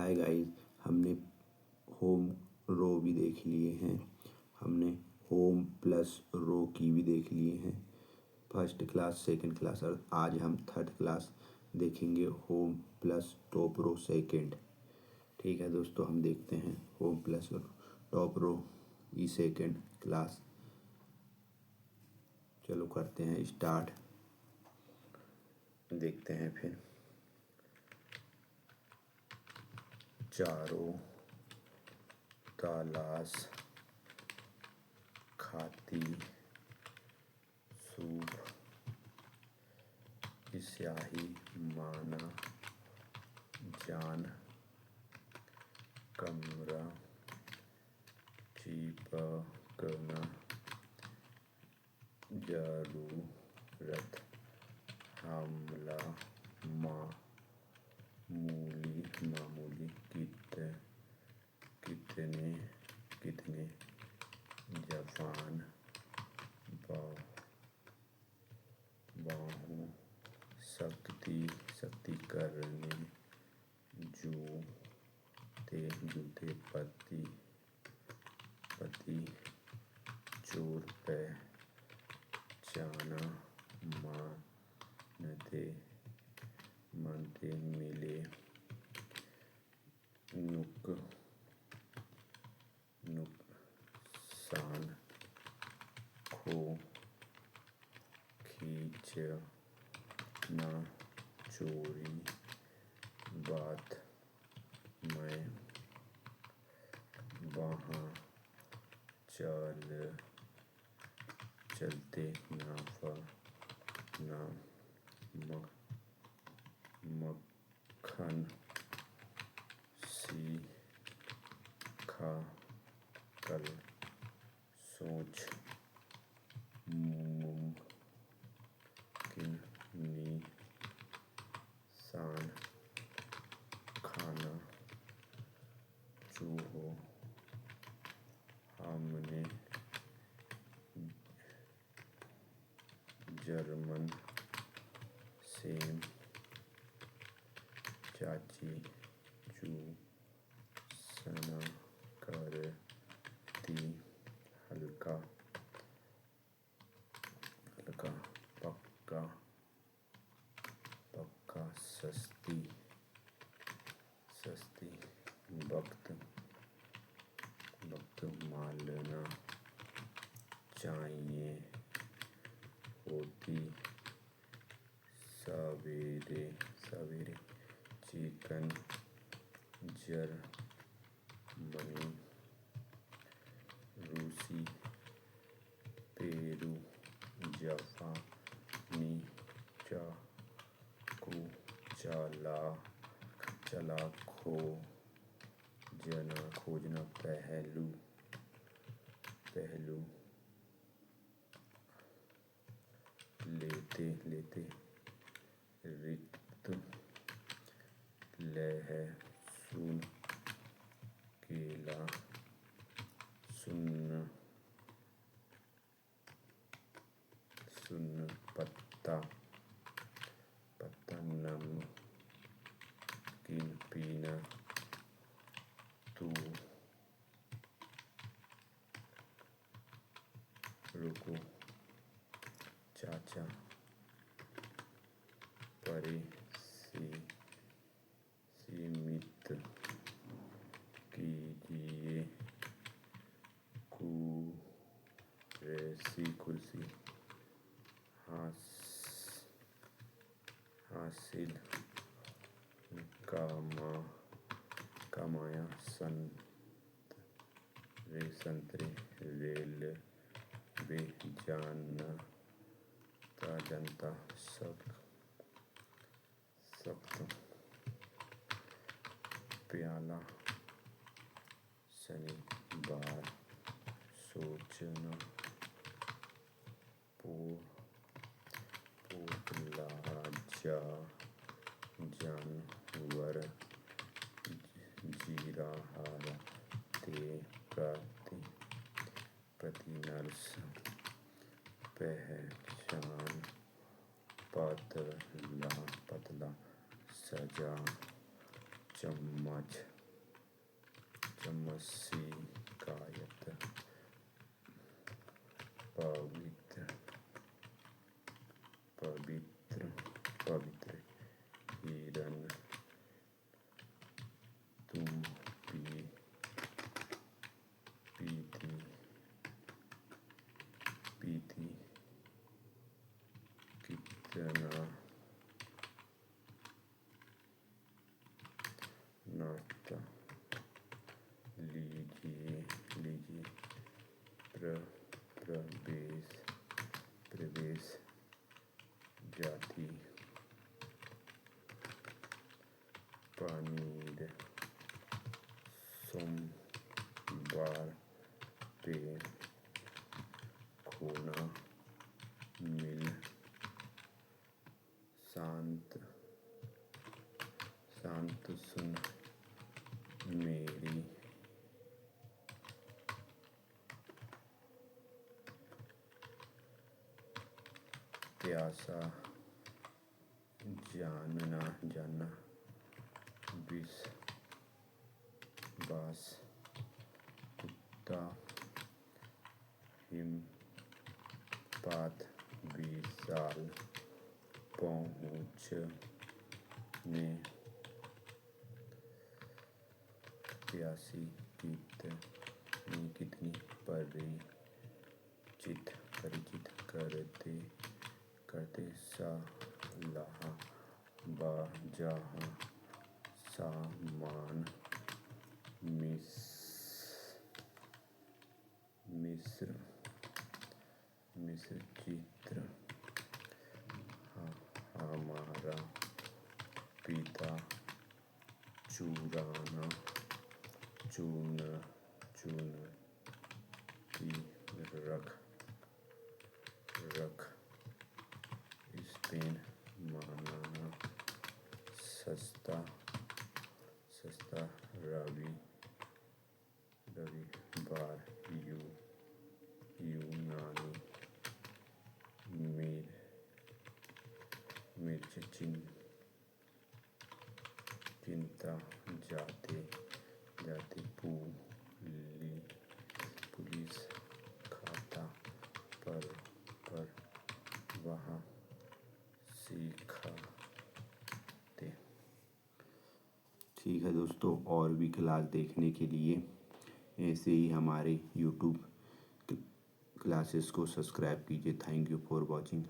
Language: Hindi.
हाय गाइस, हमने होम रो भी देख लिए हैं, हमने होम प्लस रो की भी देख लिए हैं, फर्स्ट क्लास सेकंड क्लास, और आज हम थर्ड क्लास देखेंगे home plus top row second. ठीक है दोस्तों, हम देखते हैं home plus top row E second class. चलो करते हैं स्टार्ट, देखते हैं फिर। चारों तलाश खाती सूप स्याही माना जान कमरा चिपकना जरूरत हमला मामूली कितने जवान बाहों सख्ती करने जूते पति चोर पहचाना मानते मिले नुकसान खो खींचना चोरी बात में वहाँ चलते मक्खन सीखा कल सोच मुमकिन निशान खाना चूहो हमने जर्मन सेम चाची चूसना करती हल्का पक्का सस्ती वक्त मालना चाहिए होती सवेरे चिकन जर्मनी रूसी पेरू जापानी चाकू चला खोजना पहलू लेते रिक्त लहसुन केला सुन्न पत्ता नमकीन पीना तू रुको चाचा परे सीमित कीजिए कुर्सी हासिल कमाया संतरे रेलवे जनता सख्त प्याला शनिवार सोचना पोपला जानवर जीरा हारा प्रति नर्स पहचान पतला सजा चम्मच समशिकायत पवित्र पवित्र पवित्र हिरण तुम पीती पीती कितना नाश्ता लीजिए लीजिए प्रवेश जाति पनीर सोमवार पे खोना मिल शांत सुन मेरी प्यासा जानना विश्वास कुत्ता हिमपात विशाल पहुँचने प्यासी कितनी परिचित करते सलाह जहाँ सामान मिस्र चित्र हमारा पिता चुनती रख स्पेन मनाना सस्ता रविवार यूनानी मिर्च चिंता जाते पुलिस खाता पर वहाँ सिखाते। ठीक है दोस्तों, और भी क्लास देखने के लिए ऐसे ही हमारे YouTube क्लासेस को सब्सक्राइब कीजिए। Thank you for watching.